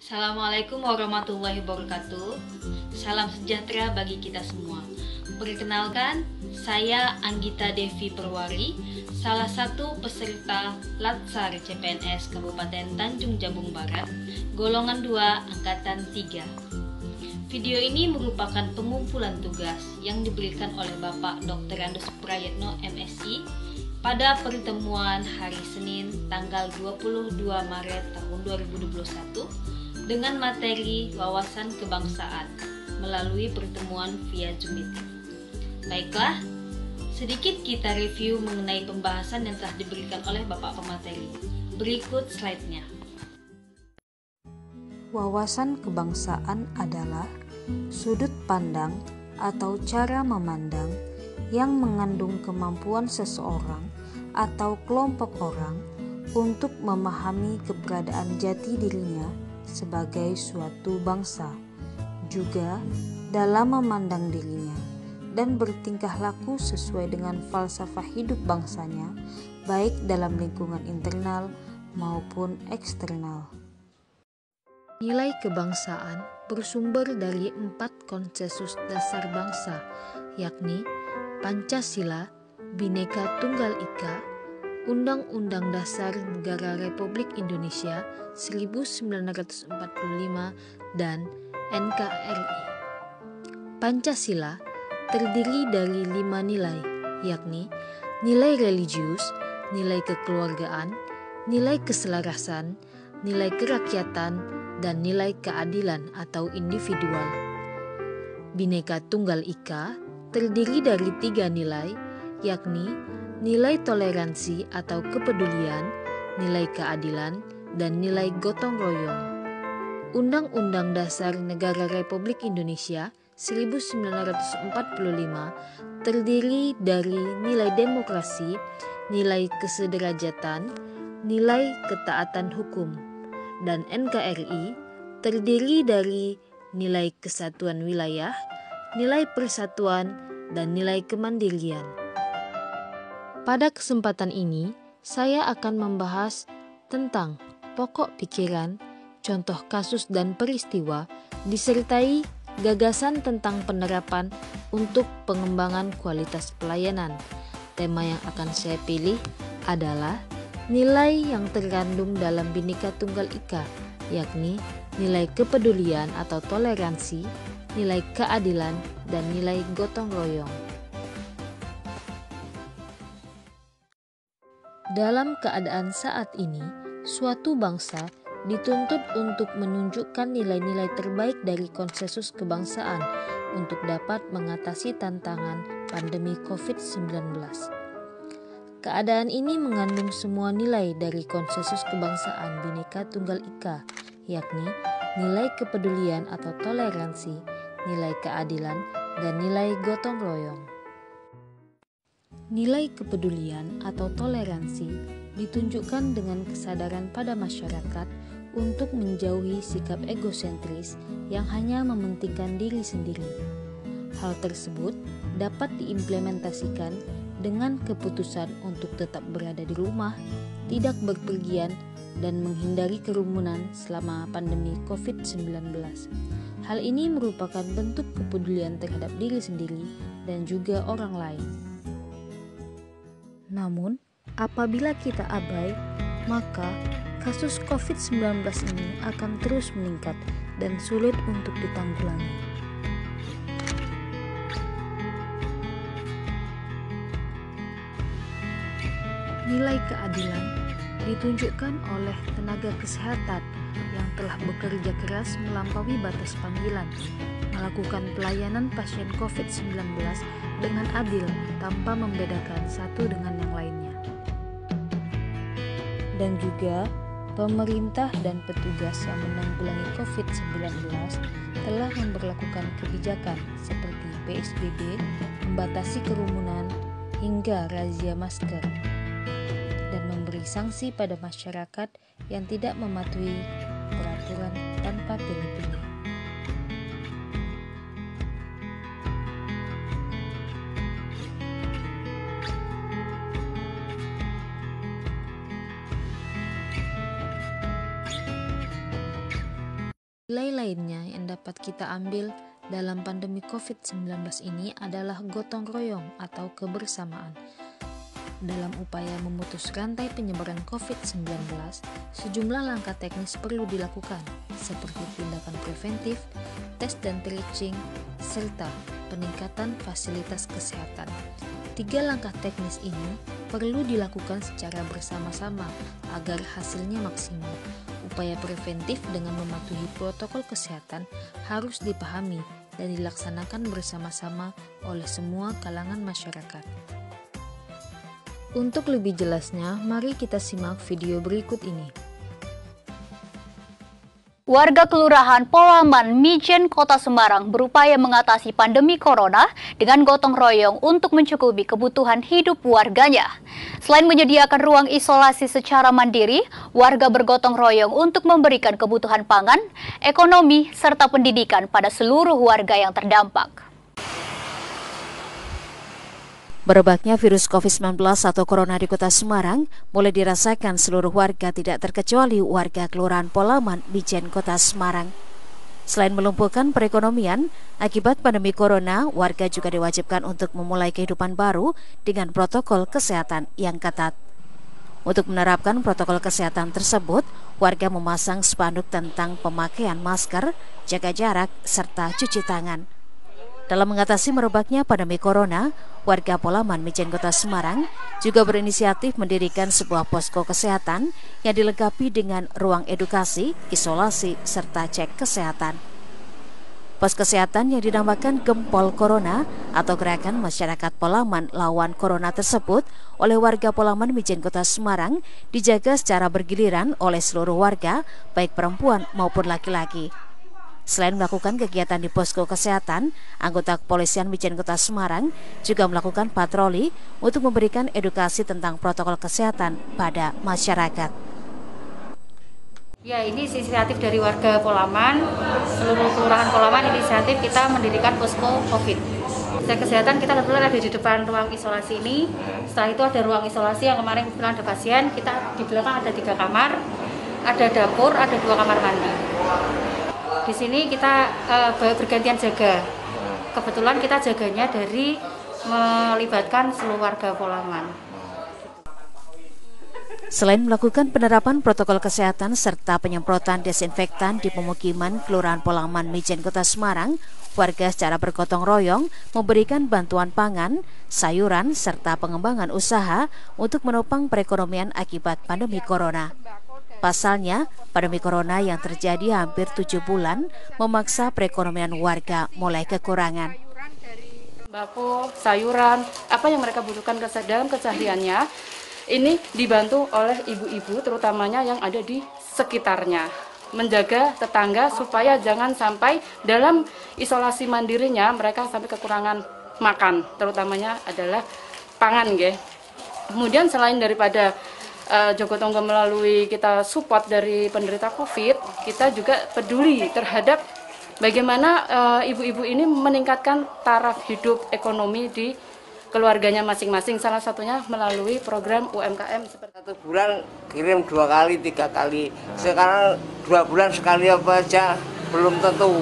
Assalamualaikum warahmatullahi wabarakatuh. Salam sejahtera bagi kita semua. Perkenalkan, saya Anggita Devi Perwari, salah satu peserta Latsar CPNS Kabupaten Tanjung Jabung Barat, golongan 2 angkatan 3. Video ini merupakan pengumpulan tugas yang diberikan oleh Bapak Dr. Andus Prayetno MSI pada pertemuan hari Senin tanggal 22 Maret tahun 2021 dengan materi wawasan kebangsaan melalui pertemuan via Zoom meeting. Baiklah, sedikit kita review mengenai pembahasan yang telah diberikan oleh Bapak pemateri. Berikut slide-nya. Wawasan kebangsaan adalah sudut pandang atau cara memandang yang mengandung kemampuan seseorang atau kelompok orang untuk memahami keberadaan jati dirinya sebagai suatu bangsa, juga dalam memandang dirinya dan bertingkah laku sesuai dengan falsafah hidup bangsanya, baik dalam lingkungan internal maupun eksternal. Nilai kebangsaan bersumber dari 4 konsensus dasar bangsa, yakni Pancasila, Bhinneka Tunggal Ika, Undang-Undang Dasar Negara Republik Indonesia 1945, dan NKRI. Pancasila terdiri dari 5 nilai, yakni nilai religius, nilai kekeluargaan, nilai keselarasan, nilai kerakyatan, dan nilai keadilan atau individual. Bhinneka Tunggal Ika terdiri dari 3 nilai, yakni nilai toleransi atau kepedulian, nilai keadilan, dan nilai gotong royong. Undang-Undang Dasar Negara Republik Indonesia 1945 terdiri dari nilai demokrasi, nilai kesederajatan, nilai ketaatan hukum, dan NKRI terdiri dari nilai kesatuan wilayah, nilai persatuan, dan nilai kemandirian. Pada kesempatan ini, saya akan membahas tentang pokok pikiran, contoh kasus dan peristiwa, disertai gagasan tentang penerapan untuk pengembangan kualitas pelayanan. Tema yang akan saya pilih adalah nilai yang terkandung dalam Bhinneka Tunggal Ika, yakni nilai kepedulian atau toleransi, nilai keadilan, dan nilai gotong royong. Dalam keadaan saat ini, suatu bangsa dituntut untuk menunjukkan nilai-nilai terbaik dari konsensus kebangsaan untuk dapat mengatasi tantangan pandemi COVID-19. Keadaan ini mengandung semua nilai dari konsensus kebangsaan Bhinneka Tunggal Ika, yakni nilai kepedulian atau toleransi, nilai keadilan, dan nilai gotong royong. Nilai kepedulian atau toleransi ditunjukkan dengan kesadaran pada masyarakat untuk menjauhi sikap egosentris yang hanya mementingkan diri sendiri. Hal tersebut dapat diimplementasikan dengan keputusan untuk tetap berada di rumah, tidak berpergian, dan menghindari kerumunan selama pandemi COVID-19. Hal ini merupakan bentuk kepedulian terhadap diri sendiri dan juga orang lain. Namun, apabila kita abai, maka kasus COVID-19 ini akan terus meningkat dan sulit untuk ditanggulangi. Nilai keadilan ditunjukkan oleh tenaga kesehatan yang telah bekerja keras melampaui batas panggilan, melakukan pelayanan pasien COVID-19 dengan adil tanpa membedakan satu dengan yang lainnya. Dan juga pemerintah dan petugas yang menanggulangi COVID-19 telah memberlakukan kebijakan seperti PSBB, membatasi kerumunan, hingga razia masker, dan memberi sanksi pada masyarakat yang tidak mematuhi peraturan tanpa pilih-pilih. Nilai lainnya yang dapat kita ambil dalam pandemi COVID-19 ini adalah gotong royong atau kebersamaan. Dalam upaya memutus rantai penyebaran COVID-19, sejumlah langkah teknis perlu dilakukan, seperti tindakan preventif, tes dan tracing, serta peningkatan fasilitas kesehatan. 3 langkah teknis ini perlu dilakukan secara bersama-sama agar hasilnya maksimal. Upaya preventif dengan mematuhi protokol kesehatan harus dipahami dan dilaksanakan bersama-sama oleh semua kalangan masyarakat. Untuk lebih jelasnya, mari kita simak video berikut ini. Warga Kelurahan Polaman, Mijen, Kota Semarang berupaya mengatasi pandemi corona dengan gotong royong untuk mencukupi kebutuhan hidup warganya. Selain menyediakan ruang isolasi secara mandiri, warga bergotong royong untuk memberikan kebutuhan pangan, ekonomi, serta pendidikan pada seluruh warga yang terdampak. Merebaknya virus COVID-19 atau corona di Kota Semarang mulai dirasakan seluruh warga, tidak terkecuali warga Kelurahan Polaman, Mijen, Kota Semarang. Selain melumpuhkan perekonomian, akibat pandemi corona, warga juga diwajibkan untuk memulai kehidupan baru dengan protokol kesehatan yang ketat. Untuk menerapkan protokol kesehatan tersebut, warga memasang spanduk tentang pemakaian masker, jaga jarak, serta cuci tangan. Dalam mengatasi merebaknya pandemi corona, warga Polaman, Mijen, Kota Semarang juga berinisiatif mendirikan sebuah posko kesehatan yang dilengkapi dengan ruang edukasi, isolasi, serta cek kesehatan. Pos kesehatan yang dinamakan Gempol Corona atau Gerakan Masyarakat Polaman Lawan Corona tersebut oleh warga Polaman, Mijen, Kota Semarang dijaga secara bergiliran oleh seluruh warga, baik perempuan maupun laki-laki. Selain melakukan kegiatan di posko kesehatan, anggota kepolisian Mijen, Kota Semarang juga melakukan patroli untuk memberikan edukasi tentang protokol kesehatan pada masyarakat. Ya, ini inisiatif dari warga Polaman, seluruh kelurahan Polaman inisiatif kita mendirikan posko COVID. Cek kesehatan kita kebetulan ada di depan ruang isolasi ini. Setelah itu ada ruang isolasi yang kemarin kebetulan ada pasien. Kita di belakang ada 3 kamar, ada dapur, ada 2 kamar mandi. Di sini kita bergantian jaga. Kebetulan kita jaganya dari melibatkan seluruh warga Polaman. Selain melakukan penerapan protokol kesehatan serta penyemprotan desinfektan di pemukiman Kelurahan Polaman, Mijen, Kota Semarang, warga secara bergotong royong memberikan bantuan pangan, sayuran, serta pengembangan usaha untuk menopang perekonomian akibat pandemi corona. Pasalnya, pandemi corona yang terjadi hampir 7 bulan memaksa perekonomian warga mulai kekurangan. Sembako, sayuran, apa yang mereka butuhkan dalam kesehariannya, ini dibantu oleh ibu-ibu terutamanya yang ada di sekitarnya. Menjaga tetangga supaya jangan sampai dalam isolasi mandirinya mereka sampai kekurangan makan, terutamanya adalah pangan, nggih. Kemudian selain daripada Jogotongo melalui kita support dari penderita COVID, kita juga peduli terhadap bagaimana ibu-ibu ini meningkatkan taraf hidup ekonomi di keluarganya masing-masing. Salah satunya melalui program UMKM. Seperti 1 bulan kirim 2 kali, 3 kali. Sekarang 2 bulan sekali apa aja belum tentu.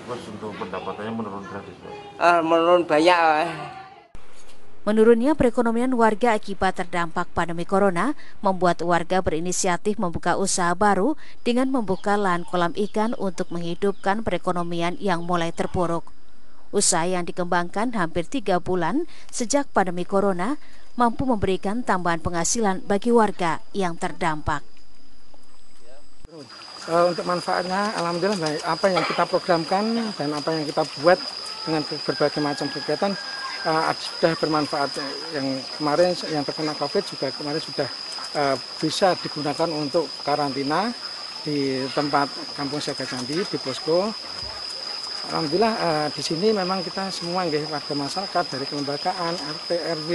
Terus untuk pendapatannya menurun drastis, Menurun banyak. Menurunnya perekonomian warga akibat terdampak pandemi corona membuat warga berinisiatif membuka usaha baru dengan membuka lahan kolam ikan untuk menghidupkan perekonomian yang mulai terpuruk. Usaha yang dikembangkan hampir 3 bulan sejak pandemi corona mampu memberikan tambahan penghasilan bagi warga yang terdampak. Untuk manfaatnya, alhamdulillah baik. Apa yang kita programkan dan apa yang kita buat dengan berbagai macam kegiatan sudah bermanfaat. Yang kemarin yang terkena COVID juga kemarin sudah bisa digunakan untuk karantina di tempat Kampung Siaga Candi di posko. Alhamdulillah di sini memang kita semua warga masyarakat dari kelembagaan, RT, RW,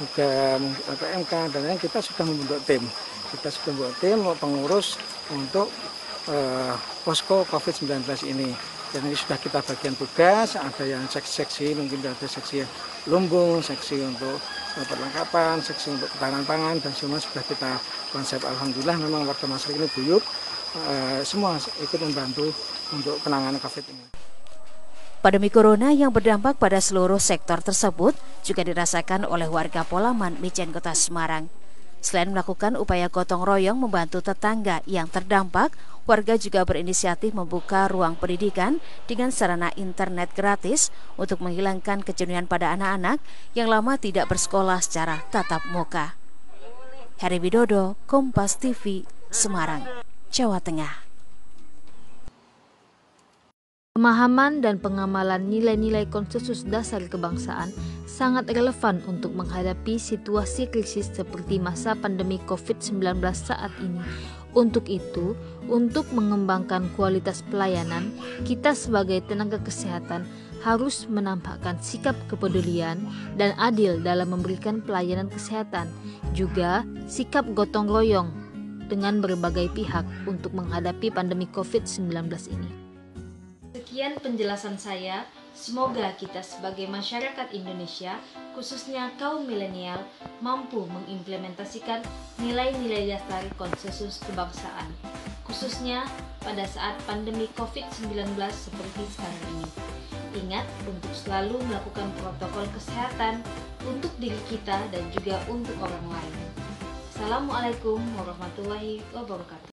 juga PMK dan lain, kita sudah membentuk tim. Kita sudah membentuk tim pengurus untuk posko COVID-19 ini. Dan ini sudah kita bagian tugas, ada yang seksi-seksi, mungkin ada seksi lumbung, seksi untuk perlengkapan, seksi untuk ketahanan pangan, dan semua sudah kita konsep. Alhamdulillah memang warga masyarakat ini guyup, semua ikut membantu untuk penanganan COVID ini. Pandemi Corona yang berdampak pada seluruh sektor tersebut juga dirasakan oleh warga Polaman, Mijen Kota Semarang. Selain melakukan upaya gotong royong membantu tetangga yang terdampak, warga juga berinisiatif membuka ruang pendidikan dengan sarana internet gratis untuk menghilangkan kejenuhan pada anak-anak yang lama tidak bersekolah secara tatap muka. Heri Widodo, Kompas TV, Semarang, Jawa Tengah. Pemahaman dan pengamalan nilai-nilai konsensus dasar kebangsaan sangat relevan untuk menghadapi situasi krisis seperti masa pandemi COVID-19 saat ini. Untuk itu, untuk mengembangkan kualitas pelayanan, kita sebagai tenaga kesehatan harus menampakkan sikap kepedulian dan adil dalam memberikan pelayanan kesehatan, juga sikap gotong royong dengan berbagai pihak untuk menghadapi pandemi COVID-19 ini. Sekian penjelasan saya. Semoga kita sebagai masyarakat Indonesia, khususnya kaum milenial, mampu mengimplementasikan nilai-nilai dasar konsensus kebangsaan, khususnya pada saat pandemi COVID-19 seperti sekarang ini. Ingat untuk selalu melakukan protokol kesehatan untuk diri kita dan juga untuk orang lain. Assalamualaikum warahmatullahi wabarakatuh.